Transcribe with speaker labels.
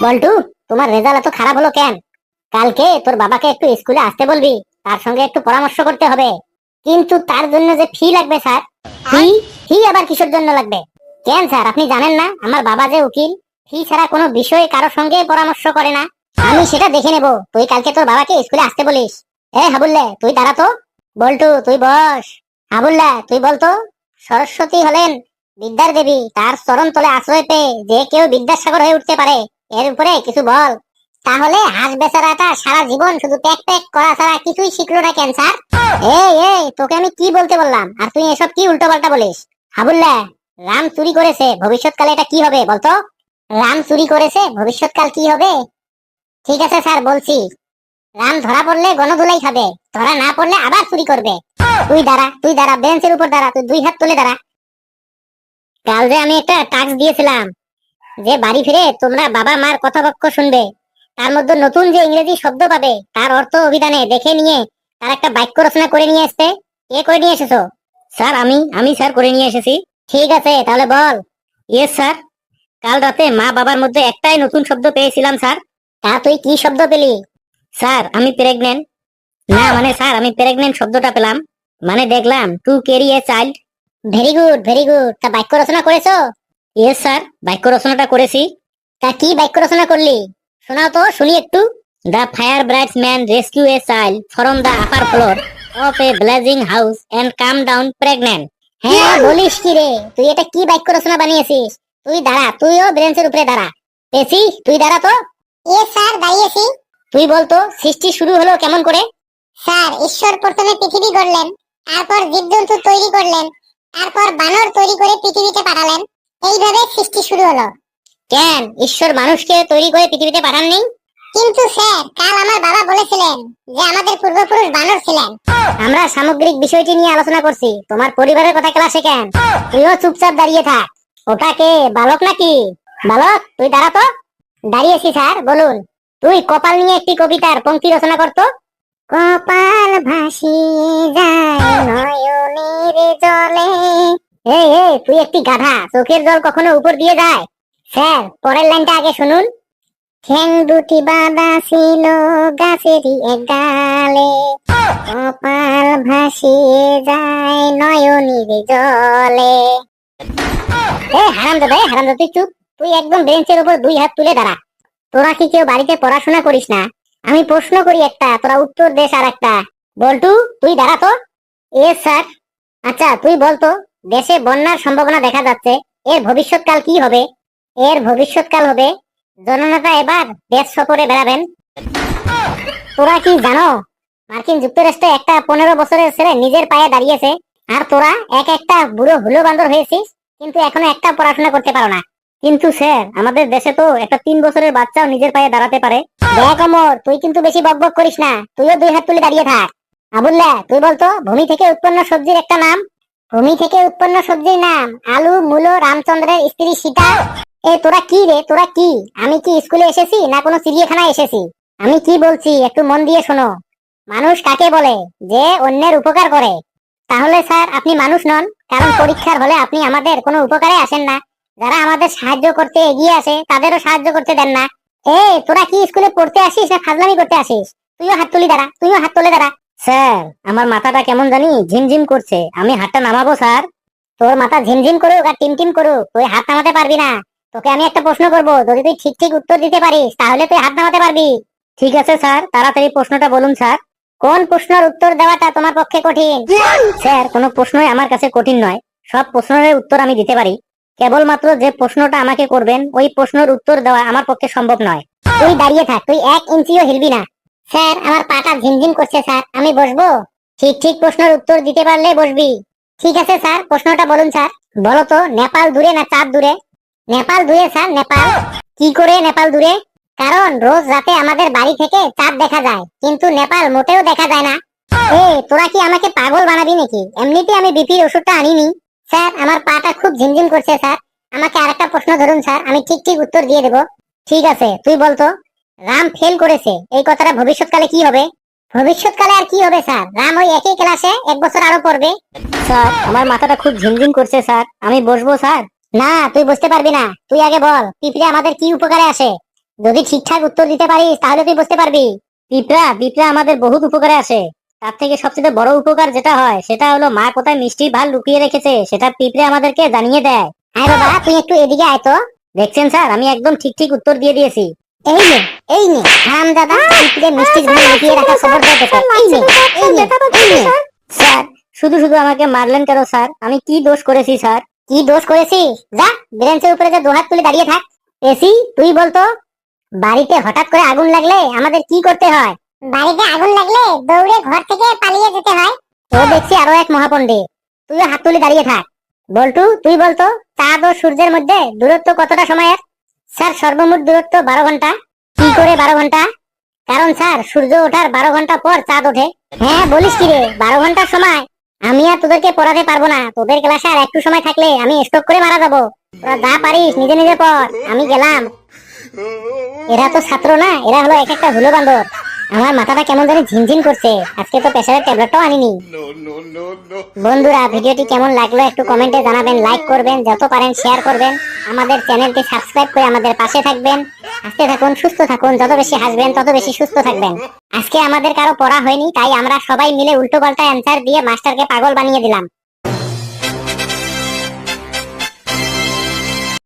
Speaker 1: বল্টু, তোমার রেজাল্ট এত খারাপ হলো কেন? কালকে তোর বাবাকে একটু স্কুলে আসতে বলবি, তার সঙ্গে একটু পরামর্শ করতে হবে। কিন্তু তার জন্য যে ফি লাগবে স্যার। ফি? ফি আবার কিসের জন্য লাগবে? কেন স্যার, আপনি জানেন না আমার বাবা যে উকিল? ফি ছাড়া কোনো বিষয়ে কারোর সঙ্গে পরামর্শ করে না। আমি সেটা দেখে নেব। তুই কালকে তোর বাবাকে স্কুলে আসতে বলিস। হাবুল্লে, তুই দাঁড়া তো। বল্টু, তুই বস। হাবুল্লা, তুই বলতো, সরস্বতী হলেন বিদ্যার দেবী, তার চরণ তলে আশ্রয় পেয়ে যে কেউ বিদ্যাসাগর হয়ে উঠতে পারে। এর উপরে কিছু বল। তাহলে হাঁস বেচারাটা সারা জীবন শুধু প্যাক প্যাক করা ছাড়া কিছুই শিখলো না কেন স্যার? এই তোকে আমি কি বলতে বললাম, আর তুই এসব কি উল্টো পাল্টা বলিস? হাবুল্লা, রাম চুরি করেছে, ভবিষ্যৎকালে এটা কি হবে বলতো? রাম চুরি করেছে, ভবিষ্যৎকাল কি হবে? ঠিক আছে স্যার, বলছি। রাম ধরা পড়লে গণধুলাই খাবে, ধরা না পড়লে আবার চুরি করবে। তুই দাঁড়া, বেঞ্চের উপর দাঁড়া, তুই দুই হাত তুলে দাঁড়া। কাল যে আমি একটা টাস্ক দিয়েছিলাম, যে বাড়ি ফিরে তোমরা বাবা মার কথাবাক্য শুনবে, তার মধ্যে নতুন যে ইংরেজি শব্দ পাবে তার অর্থ অভিধানে দেখে নিয়ে তার একটা বাক্য রচনা করে নিয়ে আসতে। কে করে নিয়ে এসেছো? স্যার, আমি স্যার করে নিয়ে এসেছি। ঠিক আছে, তাহলে বল। Yes sir. কাল রাতে মা বাবার মধ্যে একটাই নতুন শব্দ পেয়েছিলাম স্যার। তা তুই কি শব্দ পেলি? স্যার, আমি প্রেগনেন্ট। না মানে স্যার, আমি প্রেগনেন্ট শব্দটা পেলাম, মানে দেখলাম to carry a child. Very good, very good. তা বাক্য রচনা করেছো? ইয়েস স্যার, বাক্য রচনাটা করেছি। তা কি বাক্য রচনা করলি? শোনাও তো শুনি একটু। The fire brightsman rescue a child from the upper floor of a blazing house and come down pregnant. হ্যাঁ, বলিস কি রে, তুই এটা কি বাক্য রচনা বানিয়েছিস? তুই দাঁড়া, তুইও ব্রেঞ্চের উপরে দাঁড়া। পেছি, তুই দাঁড়া তো। ইয়েস স্যার, দাঁড়িয়েছি। তুই বলতো, সৃষ্টি শুরু হলো কেমন করে? স্যার, ঈশ্বর প্রথমে পৃথিবী গড়লেন, তারপর জীবজন্তু তৈরি করলেন, তারপর বানর তৈরি করে পৃথিবীতে পাঠালেন। এইভাবে সৃষ্টি শুরু হলো। কেন ঈশ্বর মানুষকে তৈরি করে পৃথিবীতে পাঠাননি? কিন্তু স্যার, কাল আমার বাবা বলেছিলেন যে আমাদের পূর্বপুরুষ বানর ছিলেন। আমরা সামগ্রিক বিষয়টি নিয়ে আলোচনা করছি, তোমার পরিবারের কথা ক্লাসে কেন? তুইও চুপচাপ দাঁড়িয়ে থাক। ওটাকে বালক নাকি? বালক, তুই দাঁড়া তো। দাঁড়িয়েছি স্যার, বলুন। তুই কপাল নিয়ে একটি কবিতার পংক্তি রচনা করতো। কপাল ভাসিয়ে যায় নয়নের জলে। এই তুই একটি গাধা, চোখের জল কখনো উপর দিয়ে যায়? স্যার, পরের লাইনটা আগে শুনুন। ঠ্যাং দুটি বাঁধা ছিল গাছেরই এক ডালে, কপাল ভাসিয়ে যায় নয়নের জলে। হারামজাদা, তুই চুপ। তুই একদম বেঞ্চের উপর দুই হাত তুলে দাঁড়া। তোরা কি কেউ বাড়িতে পড়াশোনা করিস না? আমি প্রশ্ন করি একটা, তোরা উত্তর দেশ আর একটা। বল্টু, তুই দাঁড়া তো। S sir. আচ্ছা তুই বলতো, দেশে বন্যার সম্ভাবনা দেখা যাচ্ছে, এর ভবিষ্যৎকাল কি হবে? এর ভবিষ্যৎকাল হবে জননেতা এবার দেশ সফরে বেড়াবেন। তোরা কি জানো, মার্কিন যুক্তরাষ্ট্রে একটা 15 বছরের ছেলে নিজের পায়ে দাঁড়িয়েছে, আর তোরা এক একটা বুড়ো হুলো বান্দর হয়েছিস, কিন্তু এখনো একটা পড়াশোনা করতে পারো না। কিন্তু স্যার, আমাদের দেশে তো একটা 3 বছরের বাচ্চাও নিজের পায়ে দাঁড়াতে পারে। দেখ অমর, তুই কিন্তু বেশি বকবক করিস না, তুইও দুই হাত তুলে দাঁড়িয়ে থাক। আবুল্লাহ, তুই বলতো ভূমি থেকে উৎপন্ন সবজির একটা নাম। ভূমি থেকে উৎপন্ন সবজির নাম আলু, মূলো, রামচন্দ্রের স্ত্রী সীতা। তোরা কি রে, তোরা কি? আমি কি স্কুলে এসেছি না কোনো চিড়িয়াখানায় এসেছি? আমি কি বলছি একটু মন দিয়ে শোনো। মানুষ কাকে বলে? যে অন্যের উপকার করে। তাহলে স্যার, আপনি মানুষ নন, কারণ পরীক্ষার হলে আপনি আমাদের কোনো উপকারে আসেন না। যারা আমাদের সাহায্য করতে এগিয়ে আসে তাদেরও সাহায্য করতে দেন না। তোরা কি স্কুলে পড়তে আসিস না ফাজলামি করতে আসিস? তুইও হাত তুলে দাঁড়া। স্যার, আমার মাথাটা কেমন জানি ঝিমঝিম করছে, আমি হাতটা নামাবো স্যার? তোর মাথা ঝিমঝিম করুক আর টিমটিম করুক, তুই হাত নামাতে পারবি না। তোকে আমি একটা প্রশ্ন করব, যদি তুই ঠিক ঠিক উত্তর দিতে পারিস তাহলে তুই হাত নামাতে পারবি। ঠিক আছে স্যার, তাড়াতাড়ি প্রশ্নটা বলুন স্যার। কোন প্রশ্নের উত্তর দেওয়াটা তোমার পক্ষে কঠিন? স্যার, কোনো প্রশ্নই আমার কাছে কঠিন নয়, সব প্রশ্নের উত্তর আমি দিতে পারি। কেবলমাত্র যে প্রশ্নটা আমাকে করবেন ওই প্রশ্নের উত্তর দেওয়া আমার পক্ষে সম্ভব নয়। তুই দাঁড়িয়ে থাক, তুই 1 ইঞ্চিও হিলবি না। স্যার, আমার পাটা ঝিমঝিম করছে স্যার, আমি বসবো? ঠিক ঠিক প্রশ্নের উত্তর দিতে পারলে বসবি। ঠিক আছে স্যার, প্রশ্নটা বলুন স্যার। বলো তো, নেপাল দূরে না চাঁদ দূরে? নেপাল দূরে স্যার, নেপাল। কি করে নেপাল দূরে? কারণ রোজ রাতে আমাদের বাড়ি থেকে চাঁদ দেখা যায়, কিন্তু নেপাল মোটেও দেখা যায় না। তোরা কি আমাকে পাগল বানাবি নাকি? এমনিতে আমি বিপির ওষুধটা আনিনি। স্যার, আমার পাটা খুব ঝিমঝিম করছে স্যার, আমাকে আরেকটা প্রশ্ন ধরুন স্যার, আমি ঠিক ঠিক উত্তর দিয়ে দেবো। ঠিক আছে, তুই বলতো, রাম ফেল করেছে, এই কথাটা ভবিষ্যৎকালে কি হবে? ভবিষ্যৎকালে আর কি হবে স্যার, রাম ওই একই ক্লাসে 1 বছর আরো পড়বে। স্যার, আমার মাথাটা খুব ঝিমঝিম করছে স্যার, আমি বসবো স্যার? না, তুই বুঝতে পারবি না, তুই আগে বল, পিঁপড়ে আমাদের কি উপকারে আসে? যদি ঠিকঠাক উত্তর দিতে পারিস তাহলে তুই বুঝতে পারবি। পিঁপড়া পিঁপড়া আমাদের বহুত উপকারে আসে। তার থেকে সবচেয়ে বড় উপকার যেটা হয় সেটা হলো মা কোথায় মিষ্টির ভাল লুকিয়ে রেখেছে সেটা পিঁপড়ে আমাদেরকে জানিয়ে দেয়। হ্যাঁ বাবা, তুই একটু এদিকে আয় তো। দেখছেন স্যার, আমি একদম ঠিক ঠিক উত্তর দিয়ে দিয়েছি। এই নে, এই নে হারামজাদা, পিঁপড়ে মিষ্টির ভাল লুকিয়ে রাখার খবর দেয় তোকে। এই নে, এই নে, এই নে। স্যার, শুধু শুধু আমাকে মারলেন কেন স্যার? আমি কি দোষ করেছি স্যার? কি দোষ করেছিস? যা বেঞ্চের উপরে যা দুহাত তুলে দাঁড়িয়ে থাক। এসি, তুই বলতো বাড়িতে হঠাৎ করে আগুন লাগলে আমাদের কি করতে হয়? বাড়িতে আগুন লাগলে দৌড়ে ঘর থেকে পালিয়ে যেতে হয়। ও দেখছি আরো এক মহাপণ্ডিত। তুই হাত তুলে দাঁড়িয়ে থাক। বল্টু, তুই বলতো চাঁদ ও সূর্যের মধ্যে দূরত্ব কতটা সময়ের? স্যার, সর্বমোট দূরত্ব 12 ঘন্টা। কি করে 12 ঘন্টা? কারণ স্যার, সূর্য ওঠার 12 ঘন্টা পর চাঁদ ওঠে। হ্যাঁ, বলিস কি রে, 12 ঘন্টার সময়? আমি আর তোদেরকে পড়াতে পারবো না। তোদের ক্লাসে আর একটু সময় থাকলে আমি স্ট্রোক করে মারা যাবো। তোরা যা পারিস নিজে নিজে পড়, আমি গেলাম। এরা তো ছাত্র না, এরা হলো এক একটা হুলো বান্দর। আমার মাথাটা কেমন জানি ঝিনঝিন করছে। আজকে তো প্রেসারের ট্যাবলেটটাও আনিনি। বন্ধুরা, ভিডিওটি কেমন লাগলো একটু কমেন্টে জানাবেন, লাইক করবেন, যত পারেন শেয়ার করবেন। আমাদের চ্যানেলটি সাবস্ক্রাইব করে আমাদের পাশে থাকবেন। হাসতে থাকুন, সুস্থ থাকুন, যত বেশি হাসবেন তত বেশি সুস্থ থাকবেন। আজকে আমাদের কারো পড়া হয়নি, তাই আমরা সবাই মিলে উল্টো পাল্টা অ্যান্সার দিয়ে মাস্টারকে পাগল বানিয়ে দিলাম।